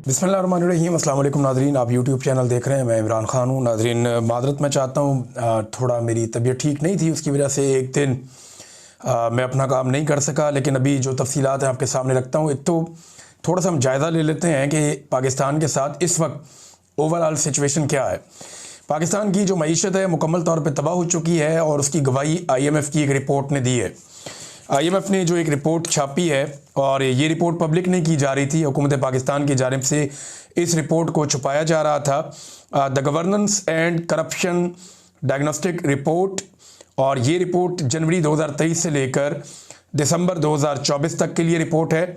बिस्मिल्लाहिर्रहमानिर्रहीम। अस्सलाम वालेकुम नाज़रीन, आप यूट्यूब चैनल देख रहे हैं। मैं इमरान ख़ान हूँ। नाज़रीन, मादरत मैं चाहता हूँ, थोड़ा मेरी तबीयत ठीक नहीं थी, उसकी वजह से एक दिन मैं अपना काम नहीं कर सका। लेकिन अभी जो तफसीलात हैं आपके सामने रखता हूँ। एक तो थोड़ा सा हम जायज़ा ले लेते हैं कि पाकिस्तान के साथ इस वक्त ओवरऑल सिचुएशन क्या है। पाकिस्तान की जो मईशत है मुकम्मल तौर पर तबाह हो चुकी है और उसकी गवाही IMF की एक रिपोर्ट ने दी है। IMF ने जो एक रिपोर्ट छापी है और ये रिपोर्ट पब्लिक नहीं की जा रही थी, हुकूमत पाकिस्तान की जानिब से इस रिपोर्ट को छुपाया जा रहा था। The governance and corruption diagnostic report, और ये रिपोर्ट जनवरी 2023 से लेकर दिसंबर 2024 तक के लिए रिपोर्ट है।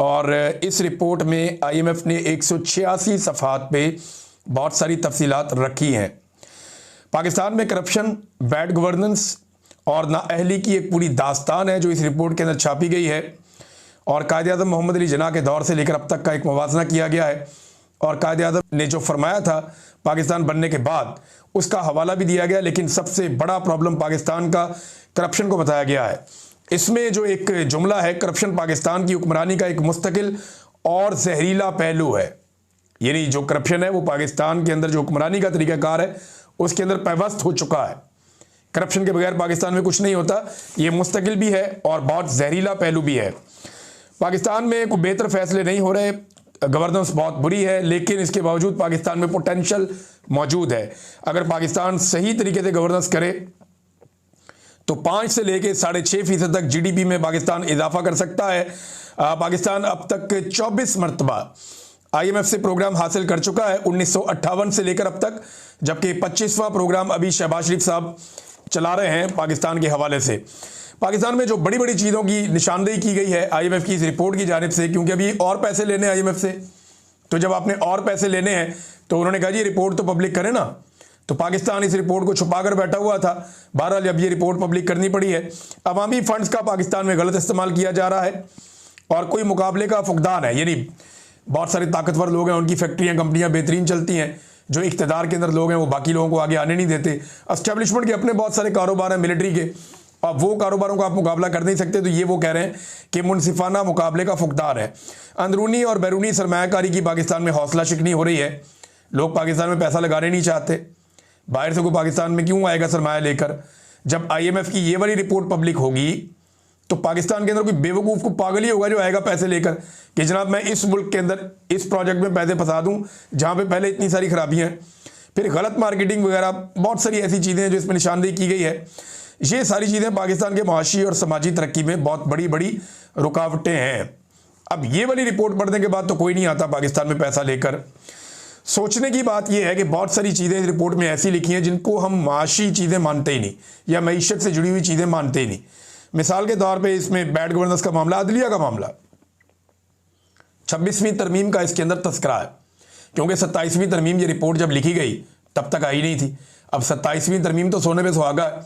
और इस रिपोर्ट में IMF ने 186 सफ़हात पे बहुत सारी तफसीलात रखी हैं। पाकिस्तान में करप्शन, बैड गवर्नेंस और नाअहली की एक पूरी दास्तान है जो इस रिपोर्ट के अंदर छापी गई है। और कायद-ए-आज़म मोहम्मद अली जिन्ना के दौर से लेकर अब तक का एक मुवाज़ना किया गया है और कायद-ए-आज़म ने जो फरमाया था पाकिस्तान बनने के बाद उसका हवाला भी दिया गया। लेकिन सबसे बड़ा प्रॉब्लम पाकिस्तान का करप्शन को बताया गया है। इसमें जो एक जुमला है, करप्शन पाकिस्तान की हुक्मरानी का एक मुस्तकिल और जहरीला पहलू है। यानी जो करप्शन है वो पाकिस्तान के अंदर जो हुक्मरानी का तरीक़ाकार है उसके अंदर पैवस्त हो चुका है। करप्शन के बगैर पाकिस्तान में कुछ नहीं होता। ये मुस्तकिल भी है और बहुत जहरीला पहलू भी है। पाकिस्तान में कोई बेहतर फैसले नहीं हो रहे, गवर्नेंस बहुत बुरी है, लेकिन इसके बावजूद पाकिस्तान में पोटेंशियल मौजूद है। अगर पाकिस्तान सही तरीके से गवर्नेंस करे तो 5 से लेकर 6.5% तक GDP में पाकिस्तान इजाफा कर सकता है। पाकिस्तान अब तक 24 मरतबा IMF से प्रोग्राम हासिल कर चुका है 1958 से लेकर अब तक, जबकि 25वां प्रोग्राम अभी शहबाज शरीफ साहब चला रहे हैं पाकिस्तान के हवाले से। पाकिस्तान में जो बड़ी बड़ी चीज़ों की निशानदेही की गई है IMF की इस रिपोर्ट की जानिब से, क्योंकि अभी और पैसे लेने हैं IMF से, तो जब आपने और पैसे लेने हैं तो उन्होंने कहा जी रिपोर्ट तो पब्लिक करें ना। तो पाकिस्तान इस रिपोर्ट को छुपा कर बैठा हुआ था। बहरहाल अब ये रिपोर्ट पब्लिक करनी पड़ी है। अवामी फंड्स का पाकिस्तान में गलत इस्तेमाल किया जा रहा है और कोई मुकाबले का फुकदान है। यानी बहुत सारे ताकतवर लोग हैं, उनकी फैक्ट्रियाँ कंपनियाँ बेहतरीन चलती हैं, जो इख्तिदार के अंदर लोग हैं वो बाकी लोगों को आगे आने नहीं देते। एस्टेब्लिशमेंट के अपने बहुत सारे कारोबार हैं मिलिट्री के, और वो कारोबारों का आप मुकाबला कर नहीं सकते। तो ये वो कह रहे हैं कि मुनसिफाना मुकाबले का फुकदार है। अंदरूनी और बैरूनी सरमायाकारी की पाकिस्तान में हौसला शिकनी हो रही है। लोग पाकिस्तान में पैसा लगाने नहीं चाहते। बाहर से कोई पाकिस्तान में क्यों आएगा सरमाया लेकर। जब IMF की ये वाली रिपोर्ट पब्लिक होगी तो पाकिस्तान के अंदर कोई बेवकूफ़ को पागल ही होगा जो आएगा पैसे लेकर कि जनाब मैं इस मुल्क के अंदर इस प्रोजेक्ट में पैसे फंसा दूं जहां पे पहले इतनी सारी खराबियां हैं। फिर गलत मार्केटिंग वगैरह बहुत सारी ऐसी चीज़ें हैं जो इसमें निशानदेही की गई है। ये सारी चीज़ें पाकिस्तान के मुआशी और समाजी तरक्की में बहुत बड़ी बड़ी रुकावटें हैं। अब ये वाली रिपोर्ट पढ़ने के बाद तो कोई नहीं आता पाकिस्तान में पैसा लेकर। सोचने की बात यह है कि बहुत सारी चीज़ें इस रिपोर्ट में ऐसी लिखी हैं जिनको हम मुआशी चीज़ें मानते ही नहीं या मईशत से जुड़ी हुई चीज़ें मानते ही नहीं। मिसाल के तौर पे इसमें बैड गवर्नेंस का मामला, अदलिया का मामला, 26वीं तरमीम का इसके अंदर तस्करा है। क्योंकि 27वीं तरमीम ये रिपोर्ट जब लिखी गई तब तक आई नहीं थी। अब 27वीं तरमीम तो सोने पे सुहागा है,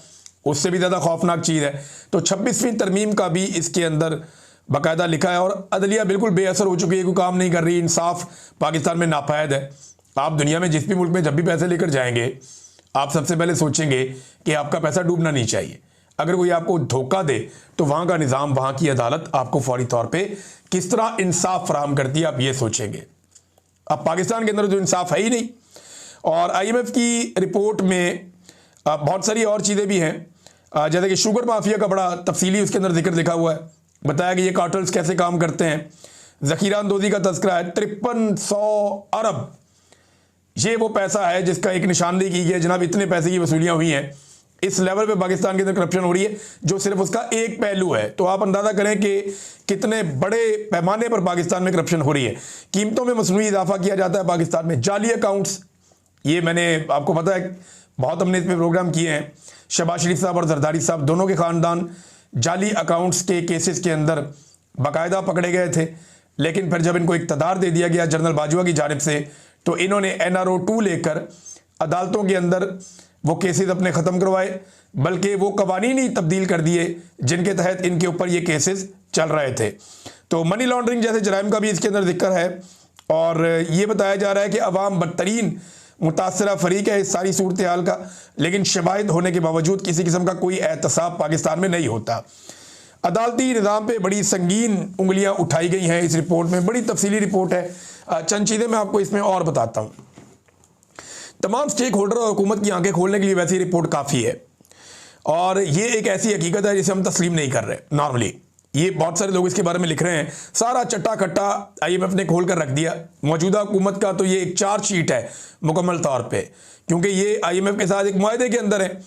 उससे भी ज़्यादा खौफनाक चीज़ है। तो 26वीं तरमीम का भी इसके अंदर बाकायदा लिखा है और अदलिया बिल्कुल बेअसर हो चुकी है, कोई काम नहीं कर रही। इंसाफ पाकिस्तान में नापायद है। आप दुनिया में जिस भी मुल्क में जब भी पैसे लेकर जाएंगे आप सबसे पहले सोचेंगे कि आपका पैसा डूबना नहीं चाहिए। अगर कोई आपको धोखा दे तो वहाँ का निज़ाम, वहाँ की अदालत आपको फौरी तौर पे किस तरह इंसाफ फराहम करती है, आप ये सोचेंगे। अब पाकिस्तान के अंदर तो इंसाफ है ही नहीं। और IMF की रिपोर्ट में बहुत सारी और चीज़ें भी हैं, जैसे कि शुगर माफिया का बड़ा तफसीली उसके अंदर जिक्र लिखा हुआ है। बताया कि ये कार्टल्स कैसे काम करते हैं। ज़ख़ीरा अंदोज़ी का तस्करा है, 5300 अरब ये वो पैसा है जिसका एक निशानदेही की गई है, जनाब इतने पैसे की वसूलियाँ हुई हैं। इस लेवल पे पाकिस्तान के अंदर करप्शन हो रही है जो सिर्फ उसका एक पहलू है। तो आप अंदाज़ा करें कि कितने बड़े पैमाने पर पाकिस्तान में करप्शन हो रही है। कीमतों में मसनूई इजाफा किया जाता है पाकिस्तान में। जाली अकाउंट्स, ये मैंने आपको पता है बहुत हमने इसमें प्रोग्राम किए हैं। शहबाज शरीफ साहब और जरदारी साहब दोनों के ख़ानदान जाली अकाउंट्स के केसेस के अंदर बाकायदा पकड़े गए थे। लेकिन फिर जब इनको इक़्तिदार दे दिया गया जनरल बाजवा की जानिब से तो इन्होंने NRO 2 लेकर अदालतों के अंदर वो केसेस अपने ख़त्म करवाए, बल्कि वो कवानीन ही तब्दील कर दिए जिनके तहत इनके ऊपर ये केसेस चल रहे थे। तो मनी लॉन्ड्रिंग जैसे जराइम का भी इसके अंदर जिक्र है और ये बताया जा रहा है कि अवाम बदतरीन मुतासरा फरीक है इस सारी सूरत हाल का, लेकिन शवाहिद होने के बावजूद किसी किस्म का कोई एहतसाब पाकिस्तान में नहीं होता। अदालती निज़ाम पे बड़ी संगीन उंगलियां उठाई गई हैं इस रिपोर्ट में। बड़ी तफसीली रिपोर्ट है, चंद चीज़ें मैं आपको इसमें और बताता हूँ। तमाम स्टेक होल्डर और हुकूमत की आंखें खोलने के लिए वैसे ही रिपोर्ट काफ़ी है, और ये एक ऐसी हकीकत है जिसे हम तस्लीम नहीं कर रहे नॉर्मली। ये बहुत सारे लोग इसके बारे में लिख रहे हैं, सारा चट्टा कट्टा IMF ने खोल कर रख दिया। मौजूदा हुकूमत का तो ये एक चार्जशीट है मुकम्मल तौर पे, क्योंकि ये IMF के साथ एक मुआहदे के अंदर है।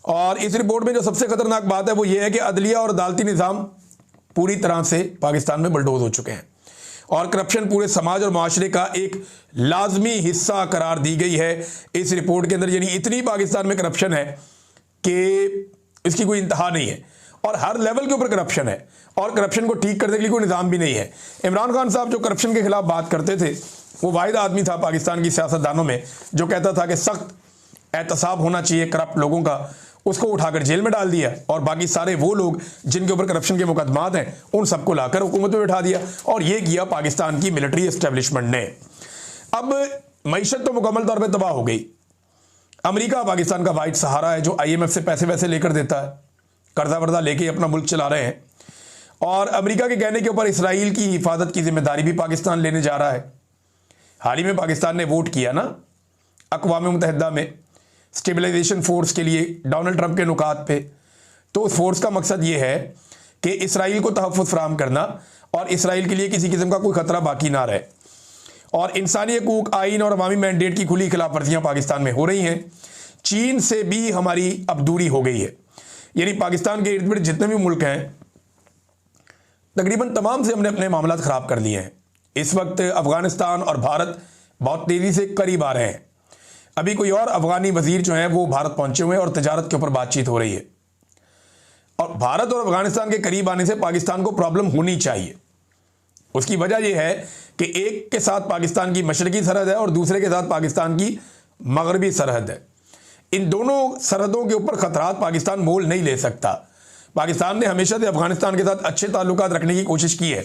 और इस रिपोर्ट में जो सबसे खतरनाक बात है वो ये है कि अदलिया और अदालती निज़ाम पूरी तरह से पाकिस्तान में बलडोज हो चुके हैं, और करप्शन पूरे समाज और माशरे का एक लाजमी हिस्सा करार दी गई है इस रिपोर्ट के अंदर। यानी इतनी पाकिस्तान में करप्शन है कि इसकी कोई इंतहा नहीं है, और हर लेवल के ऊपर करप्शन है, और करप्शन को ठीक करने के लिए कोई निज़ाम भी नहीं है। इमरान खान साहब जो करप्शन के खिलाफ बात करते थे, वो वाहिद आदमी था पाकिस्तान की सियासतदानों में जो कहता था कि सख्त एहतसाब होना चाहिए करप्ट लोगों का। उसको उठाकर जेल में डाल दिया, और बाकी सारे वो लोग जिनके ऊपर करप्शन के मुकदमात हैं उन सबको लाकर हुकूमत में बिठा दिया, और ये किया पाकिस्तान की मिलिट्री एस्टेब्लिशमेंट ने। अब मईशत तो मुकम्मल तौर पर तबाह हो गई। अमेरिका पाकिस्तान का वाइट सहारा है जो IMF से पैसे वैसे लेकर देता है, कर्जा वर्जा लेके अपना मुल्क चला रहे हैं, और अमेरिका के कहने के ऊपर इसराइल की हिफाजत की जिम्मेदारी भी पाकिस्तान लेने जा रहा है। हाल ही में पाकिस्तान ने वोट किया ना अक़वाम मुत्तहिदा में स्टेबलाइजेशन फोर्स के लिए डोनाल्ड ट्रंप के नुकात पे। तो उस फोर्स का मकसद ये है कि इसराइल को तहफ़्फ़ुज़ फराहम करना, और इसराइल के लिए किसी किस्म का कोई ख़तरा बाकी ना रहे। और इंसानी हकूक़, आइन और अवामी मैंडेट की खुली खिलाफ वर्जियाँ पाकिस्तान में हो रही हैं। चीन से भी हमारी अब दूरी हो गई है, यानी पाकिस्तान के इर्द गिर्द जितने भी मुल्क हैं तकरीबन तमाम से हमने अपने मामलात ख़राब कर लिए हैं। इस वक्त अफ़गानिस्तान और भारत बहुत तेज़ी से करीब आ रहे हैं। अभी कोई और अफ़गानी वज़ीर जो हैं वो भारत पहुँचे हुए हैं, और तजारत के ऊपर बातचीत हो रही है। और भारत और अफ़गानिस्तान के करीब आने से पाकिस्तान को प्रॉब्लम होनी चाहिए। उसकी वजह यह है कि एक के साथ पाकिस्तान की मशरकी सरहद है और दूसरे के साथ पाकिस्तान की मगरबी सरहद है। इन दोनों सरहदों के ऊपर खतरात पाकिस्तान मोल नहीं ले सकता। पाकिस्तान ने हमेशा से अफगानिस्तान के साथ अच्छे ताल्लुकात रखने की कोशिश की है,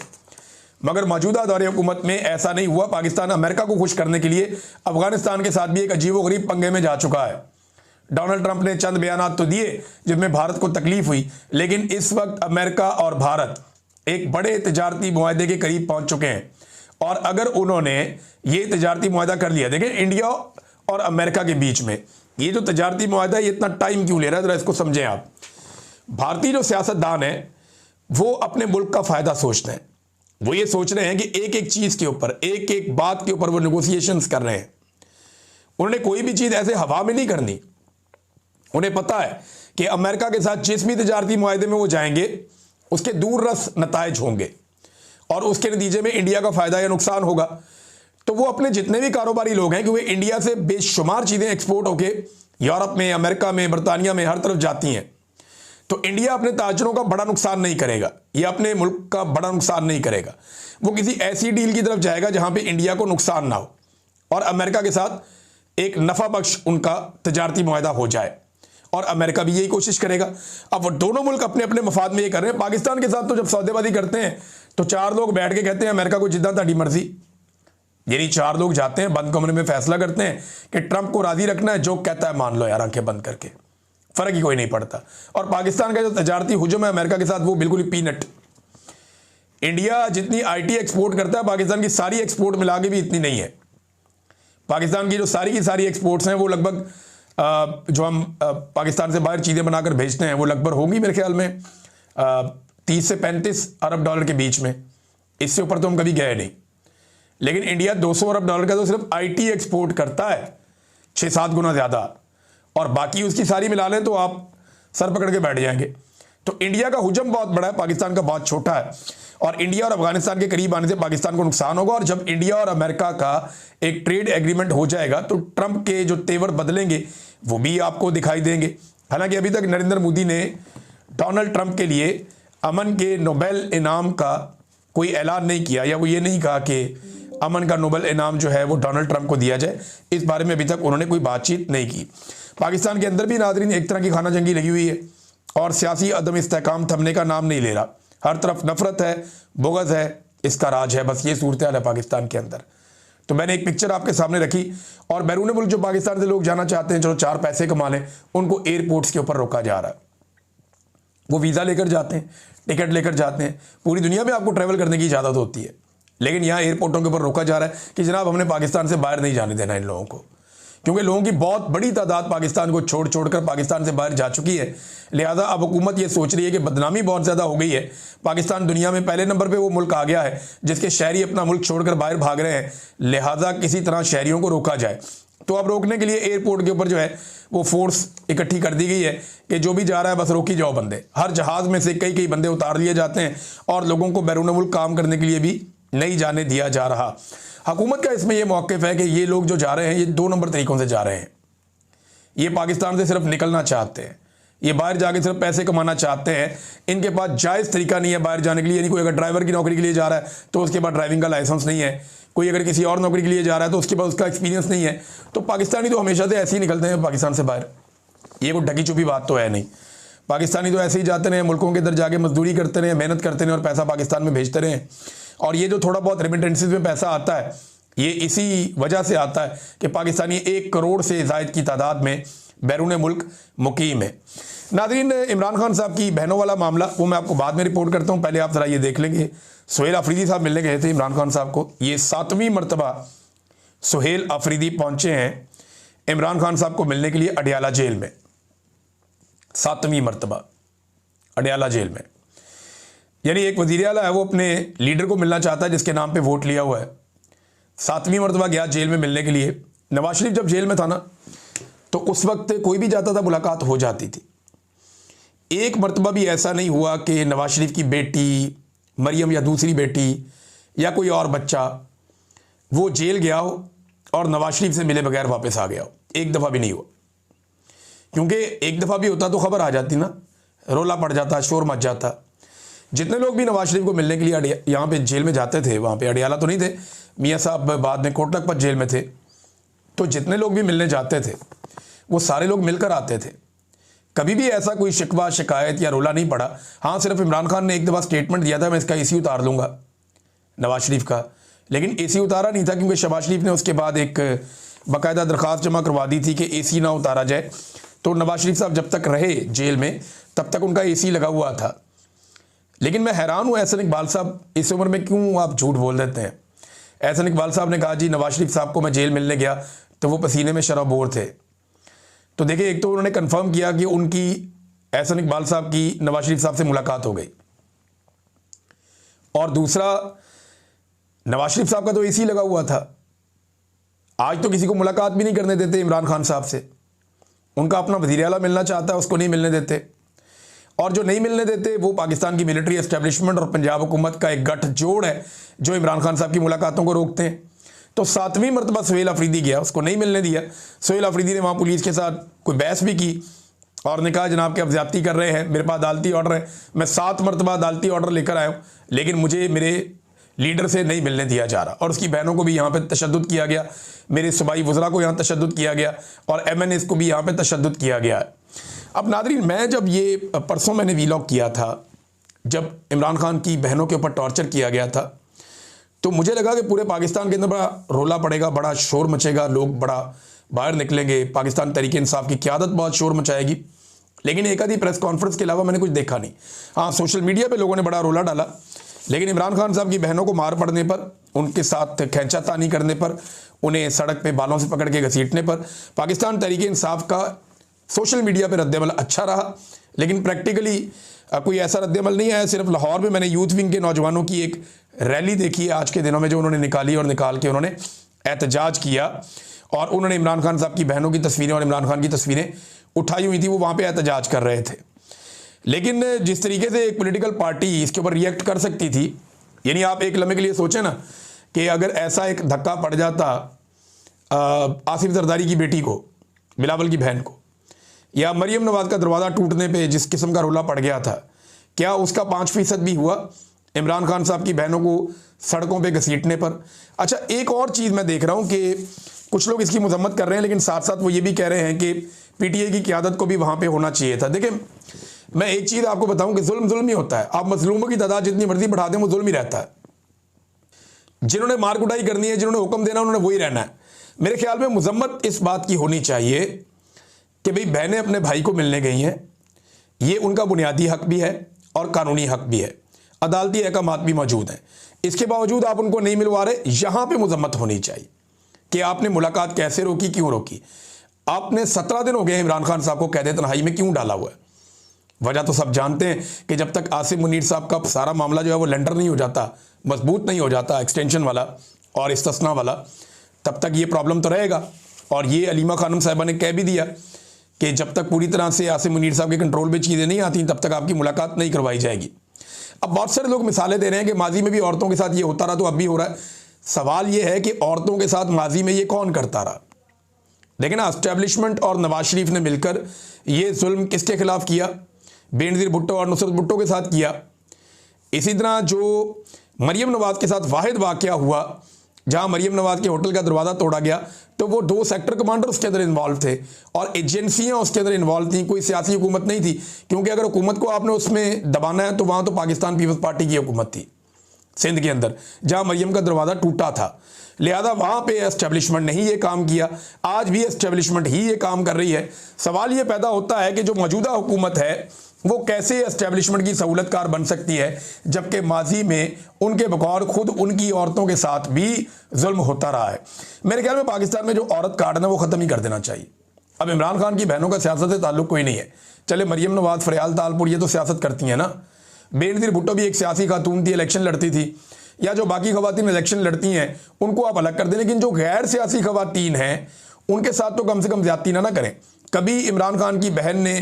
मगर मौजूदा दौरे हुकूमत में ऐसा नहीं हुआ। पाकिस्तान अमेरिका को खुश करने के लिए अफगानिस्तान के साथ भी एक अजीबोगरीब पंगे में जा चुका है। डोनाल्ड ट्रंप ने चंद बयानात तो दिए जिसमें भारत को तकलीफ हुई, लेकिन इस वक्त अमेरिका और भारत एक बड़े तजारती मुआहदे के करीब पहुंच चुके हैं। और अगर उन्होंने ये तजारती मुआहदा कर लिया, देखें इंडिया और अमेरिका के बीच में ये जो तजारती मुआहदा है, ये इतना टाइम क्यों ले रहा है, जरा इसको समझें आप। भारतीय जो सियासतदान है वो अपने मुल्क का फ़ायदा सोचते हैं। वो ये सोच रहे हैं कि एक एक चीज़ के ऊपर, एक एक बात के ऊपर वो नेगोशिएशंस कर रहे हैं। उन्होंने कोई भी चीज़ ऐसे हवा में नहीं करनी। उन्हें पता है कि अमेरिका के साथ जिस भी तजारती मुआहदे में वो जाएंगे उसके दूर रस नताइज होंगे, और उसके नतीजे में इंडिया का फ़ायदा या नुकसान होगा। तो वो अपने जितने भी कारोबारी लोग हैं, क्योंकि इंडिया से बेशुमार चीज़ें एक्सपोर्ट होके यूरोप में, अमेरिका में, बरतानिया में, हर तरफ जाती हैं, तो इंडिया अपने ताजरों का बड़ा नुकसान नहीं करेगा, या अपने मुल्क का बड़ा नुकसान नहीं करेगा। वो किसी ऐसी डील की तरफ जाएगा जहां पे इंडिया को नुकसान ना हो और अमेरिका के साथ एक नफ़ा बख्श उनका तजारती मुआहदा हो जाए, और अमेरिका भी यही कोशिश करेगा। अब वो दोनों मुल्क अपने अपने मफाद में ये कर रहे हैं। पाकिस्तान के साथ तो जब सौदेबाजी करते हैं तो चार लोग बैठ के कहते हैं अमेरिका को जितना ताड़ी मर्जी, यानी चार लोग जाते हैं बंद कमरे में फैसला करते हैं कि ट्रंप को राजी रखना है, जो कहता है मान लो यार, आंखें बंद करके, फर्क ही कोई नहीं पड़ता। और पाकिस्तान का जो तजारती हुजूम है अमेरिका के साथ, वो बिल्कुल ही पीनट। इंडिया जितनी IT एक्सपोर्ट करता है, पाकिस्तान की सारी एक्सपोर्ट मिला के भी इतनी नहीं है। पाकिस्तान की जो सारी की सारी एक्सपोर्ट्स हैं वो लगभग जो हम पाकिस्तान से बाहर चीज़ें बनाकर भेजते हैं वो लगभग होंगी मेरे ख्याल में 30 से 35 अरब डॉलर के बीच में। इससे ऊपर तो हम कभी गए नहीं। लेकिन इंडिया 200 अरब डॉलर का तो सिर्फ IT एक्सपोर्ट करता है, 6-7 गुना ज़्यादा, और बाकी उसकी सारी मिला लें तो आप सर पकड़ के बैठ जाएंगे। तो इंडिया का हुजम बहुत बड़ा है, पाकिस्तान का बहुत छोटा है, और इंडिया और अफगानिस्तान के करीब आने से पाकिस्तान को नुकसान होगा। और जब इंडिया और अमेरिका का एक ट्रेड एग्रीमेंट हो जाएगा तो ट्रंप के जो तेवर बदलेंगे वो भी आपको दिखाई देंगे। हालांकि अभी तक नरेंद्र मोदी ने डोनाल्ड ट्रंप के लिए अमन के नोबेल इनाम का कोई ऐलान नहीं किया, या वो ये नहीं कहा कि अमन का नोबेल इनाम जो है वो डोनाल्ड ट्रंप को दिया जाए। इस बारे में अभी तक उन्होंने कोई बातचीत नहीं की। पाकिस्तान के अंदर भी नाज़रीन एक तरह की खाना जंगी लगी हुई है, और सियासी अदम इस्तेहकाम थमने का नाम नहीं ले रहा। हर तरफ नफरत है, बुग़्ज़ है, इसका राज है। बस ये सूरत हाल है पाकिस्तान के अंदर। तो मैंने एक पिक्चर आपके सामने रखी, और बैरून मुल्क जो पाकिस्तान से लोग जाना चाहते हैं, चलो 4 पैसे कमा लें, उनको एयरपोर्ट्स के ऊपर रोका जा रहा है। वो वीज़ा लेकर जाते हैं, टिकट लेकर जाते हैं। पूरी दुनिया में आपको ट्रैवल करने की इजाज़त होती है, लेकिन यहाँ एयरपोर्टों के ऊपर रोका जा रहा है कि जनाब हमने पाकिस्तान से बाहर नहीं जाने देना इन लोगों को, क्योंकि लोगों की बहुत बड़ी तादाद पाकिस्तान को छोड़ कर पाकिस्तान से बाहर जा चुकी है। लिहाजा अब हुकूमत ये सोच रही है कि बदनामी बहुत ज़्यादा हो गई है, पाकिस्तान दुनिया में पहले नंबर पे वो मुल्क आ गया है जिसके शहरी अपना मुल्क छोड़कर बाहर भाग रहे हैं, लिहाजा किसी तरह शहरियों को रोका जाए। तो अब रोकने के लिए एयरपोर्ट के ऊपर जो है वो फोर्स इकट्ठी कर दी गई है कि जो भी जा रहा है बस रोकी जाओ बंदे। हर जहाज़ में से कई बंदे उतार लिए जाते हैं और लोगों को बैरून मुल्क काम करने के लिए भी नहीं जाने दिया जा रहा। हुकूमत का इसमें यह मौक़िफ़ है कि ये लोग जो जा रहे हैं ये 2 नंबर तरीक़ों से जा रहे हैं। ये पाकिस्तान से सिर्फ निकलना चाहते हैं, ये बाहर जाके सिर्फ पैसे कमाना चाहते हैं। इनके पास जायज़ तरीका नहीं है बाहर जाने के लिए। यानी कोई अगर ड्राइवर की नौकरी के लिए जा रहा है तो उसके पास ड्राइविंग का लाइसेंस नहीं है, कोई अगर किसी और नौकरी के लिए जा रहा है तो उसके पास उसका एक्सपीरियंस नहीं है। तो पाकिस्तानी तो हमेशा से ऐसे ही निकलते हैं पाकिस्तान से बाहर, ये कोई ढकी छुपी बात तो है नहीं। पाकिस्तानी तो ऐसे ही जाते रहे, मुल्कों के अंदर जाके मजदूरी करते रहे, मेहनत करते रहे और पैसा पाकिस्तान में भेजते रहे। और ये जो थोड़ा बहुत रेमिटेंसेस में पैसा आता है ये इसी वजह से आता है कि पाकिस्तानी 1 करोड़ से ज़ायद की तादाद में बैरून मुल्क मुकीम है। नाज़रीन, इमरान खान साहब की बहनों वाला मामला वो मैं आपको बाद में रिपोर्ट करता हूँ, पहले आप ज़रा ये देख लेंगे। सुहेल अफरीदी साहब मिलने गए थे इमरान खान साहब को। ये 7वीं मरतबा सुहेल अफरीदी पहुँचे हैं इमरान खान साहब को मिलने के लिए अडियाला जेल में। 7वीं मरतबा अडियाला जेल में, यानी एक वज़ीर आला है वो अपने लीडर को मिलना चाहता है जिसके नाम पे वोट लिया हुआ है। 7वीं मरतबा गया जेल में मिलने के लिए। नवाज शरीफ जब जेल में था ना तो उस वक्त कोई भी जाता था मुलाकात हो जाती थी। एक मरतबा भी ऐसा नहीं हुआ कि नवाज शरीफ की बेटी मरियम या दूसरी बेटी या कोई और बच्चा वो जेल गया हो और नवाज शरीफ से मिले बगैर वापस आ गया हो। एक दफ़ा भी नहीं हुआ, क्योंकि एक दफ़ा भी होता तो खबर आ जाती ना, रोला पड़ जाता, शोर मच जाता। जितने लोग भी नवाज शरीफ को मिलने के लिए यहाँ पे जेल में जाते थे, वहाँ पे अडियाला तो नहीं थे, मियाँ साहब बाद में कोट लखपत जेल में थे, तो जितने लोग भी मिलने जाते थे वो सारे लोग मिलकर आते थे। कभी भी ऐसा कोई शिकवा शिकायत या रोला नहीं पड़ा। हाँ, सिर्फ इमरान खान ने एक दफ़ा स्टेटमेंट दिया था मैं इसका एसी उतार लूँगा नवाज शरीफ का, लेकिन एसी उतारा नहीं था क्योंकि शहबाज शरीफ ने उसके बाद एक बाकायदा दरख्वास्त जमा करवा दी थी कि एसी ना उतारा जाए। तो नवाज शरीफ साहब जब तक रहे जेल में तब तक उनका एसी लगा हुआ था। लेकिन मैं हैरान हूँ एहसन इकबाल साहब इस उम्र में क्यों आप झूठ बोल देते हैं। एहसन इकबाल साहब ने कहा जी नवाज शरीफ साहब को मैं जेल मिलने गया तो वो पसीने में शराबोर थे। तो देखिए, एक तो उन्होंने कंफर्म किया कि उनकी एहसन इकबाल साहब की नवाज शरीफ साहब से मुलाकात हो गई, और दूसरा नवाज शरीफ साहब का तो एसी लगा हुआ था। आज तो किसी को मुलाकात भी नहीं करने देते इमरान खान साहब से। उनका अपना वज़ीर आला मिलना चाहता है उसको नहीं मिलने देते, और जो नहीं मिलने देते वो पाकिस्तान की मिलिट्री एस्टेब्लिशमेंट और पंजाब हुकूमत का एक गठजोड़ है जो इमरान खान साहब की मुलाकातों को रोकते हैं। तो 7वीं मरतबा सुहेल अफरीदी गया, उसको नहीं मिलने दिया। सुहेल अफरीदी ने वहाँ पुलिस के साथ कोई बहस भी की और ने कहा जनाब कि आप ज़्यादती कर रहे हैं, मेरे पास अदालती ऑर्डर है, मैं 7 मरतबा अदालती ऑर्डर लेकर आया हूँ, लेकिन मुझे मेरे लीडर से नहीं मिलने दिया जा रहा। और उसकी बहनों को भी यहाँ पर तशद्दुद किया गया, मेरे सूबाई वज़रा को यहाँ तशद्दुद किया गया और MNAs को भी यहाँ पर तशद्दुद किया गया है। अब नाज़रीन, मैं जब ये परसों मैंने वीलॉग किया था जब इमरान खान की बहनों के ऊपर टॉर्चर किया गया था, तो मुझे लगा कि पूरे पाकिस्तान के अंदर बड़ा रोला पड़ेगा, बड़ा शोर मचेगा, लोग बड़ा बाहर निकलेंगे, पाकिस्तान तहरीक इंसाफ की क़यादत बहुत शोर मचाएगी। लेकिन एक आधी प्रेस कॉन्फ्रेंस के अलावा मैंने कुछ देखा नहीं। हाँ, सोशल मीडिया पे लोगों ने बड़ा रोला डाला, लेकिन इमरान खान साहब की बहनों को मार पड़ने पर, उनके साथ खींचातानी करने पर, उन्हें सड़क पे बालों से पकड़ के घसीटने पर पाकिस्तान तहरीक इंसाफ का सोशल मीडिया पर रद्दमल अच्छा रहा, लेकिन प्रैक्टिकली कोई ऐसा रद्दमल नहीं आया। सिर्फ लाहौर में मैंने यूथ विंग के नौजवानों की एक रैली देखी है आज के दिनों में, जो उन्होंने निकाली और निकाल के उन्होंने एहतजाज किया और उन्होंने इमरान खान साहब की बहनों की तस्वीरें और इमरान खान की तस्वीरें उठाई हुई थी, वो वहाँ पे एहतजाज कर रहे थे। लेकिन जिस तरीके से एक पॉलिटिकल पार्टी इसके ऊपर रिएक्ट कर सकती थी, यानी आप एक लम्हे के लिए सोचें ना कि अगर ऐसा एक धक्का पड़ जाता आसिफ जरदारी की बेटी को, बिलावल की बहन को, या मरियम नवाज का दरवाज़ा टूटने पे जिस किस्म का रोला पड़ गया था, क्या उसका 5% भी हुआ इमरान खान साहब की बहनों को सड़कों पे घसीटने पर? अच्छा, एक और चीज़ मैं देख रहा हूँ कि कुछ लोग इसकी मजम्मत कर रहे हैं, लेकिन साथ साथ वो ये भी कह रहे हैं कि PTI की क़यादत को भी वहाँ पे होना चाहिए था। देखिए, मैं एक चीज़ आपको बताऊँ कि जुल्म ही होता है। आप मजलूमों की तादाद जितनी मर्जी बढ़ा दें वो जुल्म ही रहता है। जिन्होंने मार कुटाई करनी है, जिन्होंने हुक्म देना, उन्होंने वही रहना है। मेरे ख्याल में मजम्मत इस बात की होनी चाहिए कि भाई बहनें अपने भाई को मिलने गई हैं, ये उनका बुनियादी हक भी है और कानूनी हक भी है, अदालती अहकामात भी मौजूद हैं। इसके बावजूद आप उनको नहीं मिलवा रहे। यहां पे मजम्मत होनी चाहिए कि आपने मुलाकात कैसे रोकी, क्यों रोकी। आपने 17 दिन हो गए इमरान खान साहब को कैद तन्हाई में क्यों डाला हुआ है। वजह तो सब जानते हैं कि जब तक आसिम मुनीर साहब का सारा मामला जो है वो लेंडर नहीं हो जाता, मजबूत नहीं हो जाता, एक्सटेंशन वाला और इस्तिस्ना वाला, तब तक ये प्रॉब्लम तो रहेगा। और ये अलीमा खानम साहिबा ने कह भी दिया कि जब तक पूरी तरह से आसिम मुनीर साहब के कंट्रोल में चीज़ें नहीं आती तब तक आपकी मुलाकात नहीं करवाई जाएगी। अब बहुत सारे लोग मिसालें दे रहे हैं कि माजी में भी औरतों के साथ ये होता रहा तो अब भी हो रहा है। सवाल ये है कि औरतों के साथ माजी में ये कौन करता रहा। लेकिन एस्टेब्लिशमेंट और नवाज शरीफ ने मिलकर ये जुल्म किसके खिलाफ किया, बेनज़ीर भुट्टो और नुसरत भुट्टो के साथ किया। इसी तरह जो मरियम नवाज के साथ वाहिद वाक़या हुआ जहां मरियम नवाज के होटल का दरवाज़ा तोड़ा गया, तो वो 2 सेक्टर कमांडर उसके अंदर इन्वॉल्व थे और एजेंसियां उसके अंदर इन्वॉल्व थी, कोई सियासी हुकूमत नहीं थी। क्योंकि अगर हुकूमत को आपने उसमें दबाना है तो वहां तो पाकिस्तान पीपल्स पार्टी की हुकूमत थी सिंध के अंदर, जहां मरियम का दरवाज़ा टूटा था। लिहाजा वहां पे एस्टेब्लिशमेंट ने ही ये काम किया, आज भी एस्टेब्लिशमेंट ही ये काम कर रही है। सवाल ये पैदा होता है कि जो मौजूदा हुकूमत है वो कैसे एस्टेब्लिशमेंट की सहूलतकार बन सकती है, जबकि माजी में उनके बगौर खुद उनकी औरतों के साथ भी जुल्म होता रहा है। मेरे ख्याल में पाकिस्तान में जो औरत कार्ड है वो ख़त्म ही कर देना चाहिए। अब इमरान खान की बहनों का सियासत से ताल्लुक कोई नहीं है। चले मरियम नवाज, फरियाल तालपुर ये तो सियासत करती हैं ना, बेनज़ीर भुट्टो भी एक सियासी खातून थी, इलेक्शन लड़ती थी, या जो बाकी खवातीन इलेक्शन लड़ती हैं उनको आप अलग कर दें। लेकिन जो गैर सियासी खवातीन हैं उनके साथ तो कम से कम ज्यादती ना करें। कभी इमरान खान की बहन ने,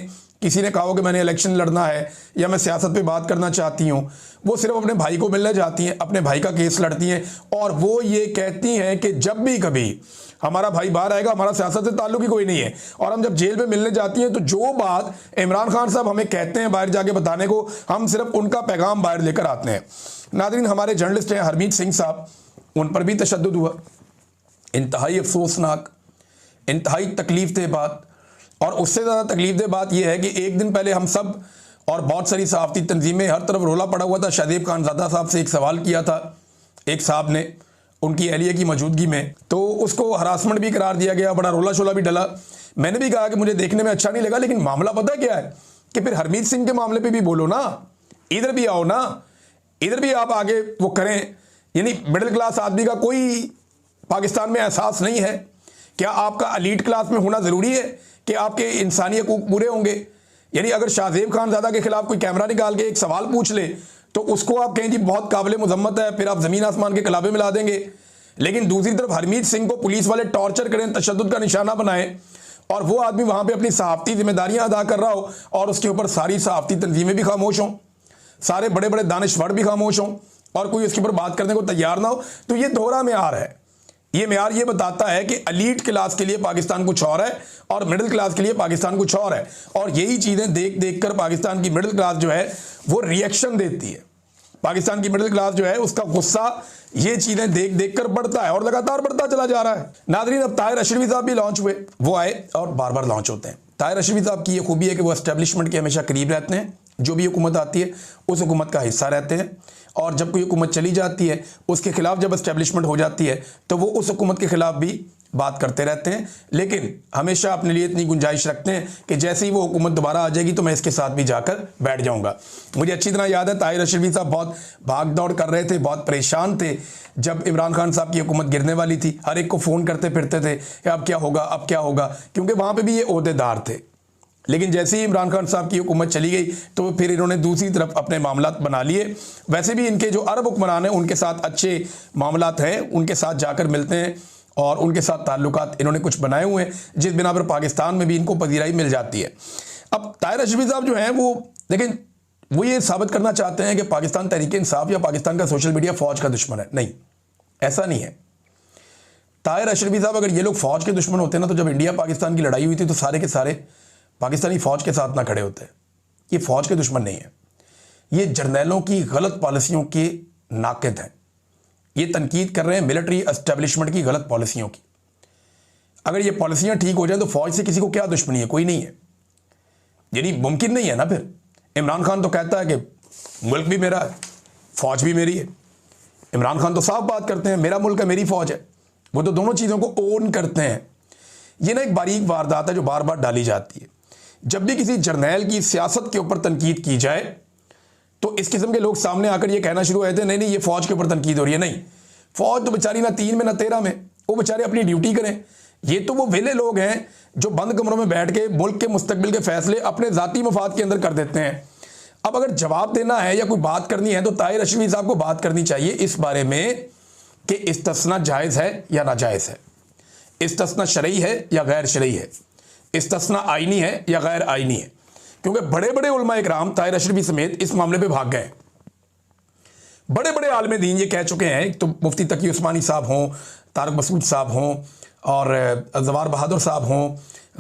किसी ने कहा हो कि मैंने इलेक्शन लड़ना है या मैं सियासत पे बात करना चाहती हूँ, वो सिर्फ अपने भाई को मिलने जाती हैं, अपने भाई का केस लड़ती हैं और वो ये कहती हैं कि जब भी कभी हमारा भाई बाहर आएगा हमारा सियासत से ताल्लुक ही कोई नहीं है। और हम जब जेल में मिलने जाती हैं तो जो बात इमरान खान साहब हमें कहते हैं बाहर जाके बताने को, हम सिर्फ उनका पैगाम बाहर लेकर आते हैं। नाज़रीन, हमारे जर्नलिस्ट हैं हरमीत सिंह साहब, उन पर भी तशद्दुद हुआ। इंतहाई अफसोसनाक, इंतहाई तकलीफ-दह बात। और उससे ज़्यादा तकलीफ-दह बात यह है कि एक दिन पहले हम सब और बहुत सारी सहाफ़ती तंजीमें, हर तरफ रोला पड़ा हुआ था। शाहज़ेब खानज़ादा साहब से एक सवाल किया था एक साहब ने उनकी अहलिया की मौजूदगी में, तो उसको हरासमेंट भी करार दिया गया, बड़ा रोला शोला भी डला। मैंने भी कहा कि मुझे देखने में अच्छा नहीं लगा, लेकिन मामला पता क्या है कि फिर हरमीत सिंह के मामले पे भी बोलो ना, इधर भी आओ ना, इधर भी आप आगे वो करें। यानी मिडिल क्लास आदमी का कोई पाकिस्तान में एहसास नहीं है। क्या आपका एलीट क्लास में होना ज़रूरी है कि आपके इंसानी हकूक़ पूरे होंगे? यानी अगर शाहज़ेब खानज़ादा के खिलाफ कोई कैमरा निकाल के एक सवाल पूछ ले तो उसको आप कहें जी बहुत काबिल मुज़म्मत है, फिर आप ज़मीन आसमान के कलाबे मिला देंगे। लेकिन दूसरी तरफ हरमीत सिंह को पुलिस वाले टॉर्चर करें, तशद्दुद का निशाना बनाएं और वो आदमी वहाँ पे अपनी सहाफ़ती जिम्मेदारियाँ अदा कर रहा हो और उसके ऊपर सारी सहाफ़ती तंजीमें भी खामोश हों, सारे बड़े बड़े दानिशवर भी खामोश हों और कोई उसके ऊपर बात करने को तैयार ना हो, तो ये दोहरा मेयार है। ये मेयार ये बताता है कि एलीट क्लास के लिए पाकिस्तान कुछ और है और मिडिल क्लास के लिए पाकिस्तान कुछ और है। और यही चीज़ें देख देख कर पाकिस्तान की मिडिल क्लास जो है वो रिएक्शन देती है। पाकिस्तान की मिडिल क्लास जो है उसका गुस्सा ये चीज़ें देख देख कर बढ़ता है और लगातार बढ़ता चला जा रहा है। नाज़रीन, अब ताहिर अशरफी साहब भी लॉन्च हुए, वो आए और बार बार लॉन्च होते हैं। ताहिर अशरफी साहब की ये खूबी है कि वो एस्टेब्लिशमेंट के हमेशा करीब रहते हैं, जो भी हुकूमत आती है उस हुकूमत का हिस्सा रहते हैं और जब कोई हुकूमत चली जाती है उसके खिलाफ जब एस्टेब्लिशमेंट हो जाती है तो वो उस हुकूमत के खिलाफ भी बात करते रहते हैं, लेकिन हमेशा अपने लिए इतनी गुंजाइश रखते हैं कि जैसे ही वो हुकूमत दोबारा आ जाएगी तो मैं इसके साथ भी जाकर बैठ जाऊंगा। मुझे अच्छी तरह याद है ताहिर अशरफी साहब बहुत भाग दौड़ कर रहे थे, बहुत परेशान थे जब इमरान खान साहब की हुकूमत गिरने वाली थी। हर एक को फ़ोन करते फिरते थे कि अब क्या होगा, अब क्या होगा, क्योंकि वहाँ पर भी ये ओहदेदार थे। लेकिन जैसे ही इमरान खान साहब की हुकूमत चली गई तो फिर इन्होंने दूसरी तरफ अपने मामलात बना लिए। वैसे भी इनके जो अरब हुक्मरान हैं उनके साथ अच्छे मामलात हैं, उनके साथ जाकर मिलते हैं और उनके साथ ताल्लुकात इन्होंने कुछ बनाए हुए हैं जिस बिना पर पाकिस्तान में भी इनको पजीराई मिल जाती है। अब ताहिर अशरफी साहब जो हैं वो, लेकिन वो ये साबित करना चाहते हैं कि पाकिस्तान तहरीक इंसाफ या पाकिस्तान का सोशल मीडिया फ़ौज का दुश्मन है। नहीं, ऐसा नहीं है। ताहिर अशरफी साहब अगर ये लोग फ़ौज के दुश्मन होते ना तो जब इंडिया पाकिस्तान की लड़ाई हुई थी तो सारे के सारे पाकिस्तानी फ़ौज के साथ ना खड़े होते। ये फ़ौज के दुश्मन नहीं है, ये जर्नैलों की गलत पॉलिसियों के नाक़िद हैं। ये तनकीद कर रहे हैं मिलिट्री एस्टेब्लिशमेंट की गलत पॉलिसियों की। अगर ये पॉलिसियाँ ठीक हो जाए तो फ़ौज से किसी को क्या दुश्मनी है? कोई नहीं है। यानी मुमकिन नहीं है ना। फिर इमरान खान तो कहता है कि मुल्क भी मेरा है, फ़ौज भी मेरी है। इमरान खान तो साफ बात करते हैं मेरा मुल्क है, मेरी फ़ौज है। वो तो दोनों चीज़ों को ओन करते हैं। ये ना एक बारीक वारदात है जो बार बार डाली जाती है। जब भी किसी जर्नैल की सियासत के ऊपर तनकीद की जाए तो इस किस्म के लोग सामने आकर ये कहना शुरू हुए थे नहीं नहीं ये फौज के ऊपर तनकीद हो रही है। नहीं, फौज तो बेचारी ना 3 में ना 13 में, वो बेचारे अपनी ड्यूटी करें। ये तो वो वेले लोग हैं जो बंद कमरों में बैठ के मुल्क के मुस्तकबिल के फैसले अपने ज़ाती मफाद के अंदर कर देते हैं। अब अगर जवाब देना है या कोई बात करनी है तो ताहिर अशरफी साहब को बात करनी चाहिए इस बारे में कि इस्तिस्ना जायज़ है या नाजायज़ है, इस्तिस्ना शरई है या गैर शरई है, इस्तिस्ना आइनी है या गैर आइनी है। क्योंकि बड़े बड़े उलमा इकराम ताहिर अशरफी समेत इस मामले पे भाग गए। बड़े बड़े आलिम दीन ये कह चुके हैं, तो मुफ्ती तकी उस्मानी साहब हों, तारक मसूद साहब हों और जवार बहादुर साहब हों,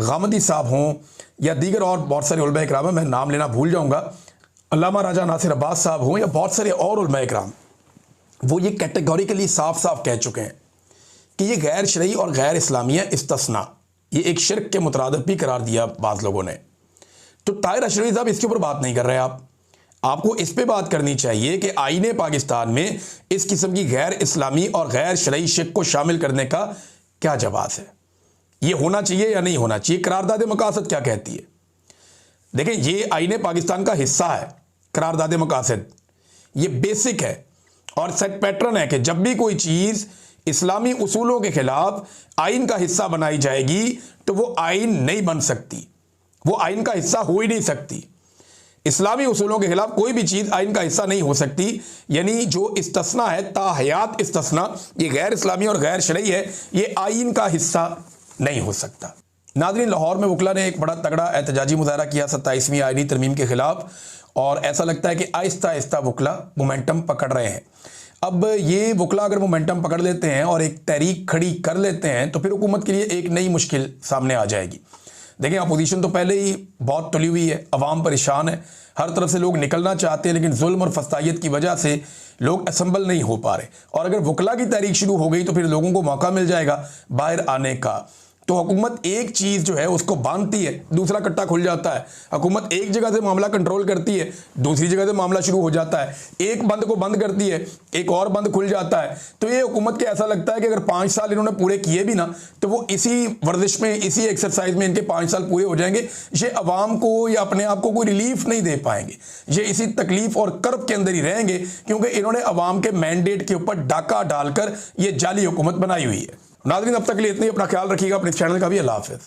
गामदी साहब हों या दीगर और बहुत सारे उलमा इकराम हैं, मैं नाम लेना भूल जाऊँगा, अल्लामा राजा नासिर अब्बास साहब हों या बहुत सारे और उलमा इकराम, वो ये कैटेगोरिकली साफ साफ कह चुके हैं कि ये गैर शरई और गैर इस्लामिया इस्तिस्ना ये एक शिरक के मुतरादिफ भी करार दिया बाज़ लोगों ने। तो ताहिर अशरफी साहब इसके ऊपर बात नहीं कर रहे। आपको इस पे बात करनी चाहिए कि आईने पाकिस्तान में इस किस्म की गैर इस्लामी और गैर शरई शिरक को शामिल करने का क्या जवाब है, ये होना चाहिए या नहीं होना चाहिए, करारदाद मकासद क्या कहती है। देखें, ये आईने पाकिस्तान का हिस्सा है करारदाद मकासद, ये बेसिक है और सेट पैटर्न है कि जब भी कोई चीज़ इस्लामी उसूलों के खिलाफ आइन का हिस्सा बनाई जाएगी तो वो आइन नहीं बन सकती, वो आइन का हिस्सा हो ही नहीं सकती। इस्लामी उसूलों के खिलाफ कोई भी चीज़ आइन का हिस्सा नहीं हो सकती। यानी जो इस्तिस्ना है, ताहयात इस्तिस्ना, ये गैर इस्लामी और गैर शरई है, ये आइन का हिस्सा नहीं हो सकता। नाज़रीन, लाहौर में वकला ने एक बड़ा तगड़ा एहतजाजी मुजाहरा किया 27वीं आइनी तरमीम के खिलाफ और ऐसा लगता है कि आहिस्ता आहिस्ता वकला मोमेंटम पकड़ रहे हैं। अब ये वकला अगर मोमेंटम पकड़ लेते हैं और एक तहरीक खड़ी कर लेते हैं तो फिर हुकूमत के लिए एक नई मुश्किल सामने आ जाएगी। देखें, अपोजिशन तो पहले ही बहुत तुली हुई है, अवाम परेशान है, हर तरफ से लोग निकलना चाहते हैं लेकिन जुल्म और फस्तायत की वजह से लोग असम्बल नहीं हो पा रहे। और अगर वकला की तहरीक शुरू हो गई तो फिर लोगों को मौका मिल जाएगा बाहर आने का। तो हुकूमत एक चीज़ जो है उसको बांधती है, दूसरा कट्टा खुल जाता है। हुकूमत एक जगह से मामला कंट्रोल करती है, दूसरी जगह से मामला शुरू हो जाता है। एक बंद को बंद करती है, एक और बंद खुल जाता है। तो ये हुकूमत के ऐसा लगता है कि अगर 5 साल इन्होंने पूरे किए भी ना तो वो इसी वर्जिश में, इसी एक्सरसाइज में इनके 5 साल पूरे हो जाएंगे। ये अवाम को या अपने आप को कोई रिलीफ नहीं दे पाएंगे, ये इसी तकलीफ और कर्ब के अंदर ही रहेंगे क्योंकि इन्होंने अवाम के मैंडेट के ऊपर डाका डालकर ये जाली हुकूमत बनाई हुई है। नाज़रीन, अब तक के लिए इतनी, अपना ख्याल रखिएगा, अपने चैनल का भी। अल्लाह हाफ़िज़।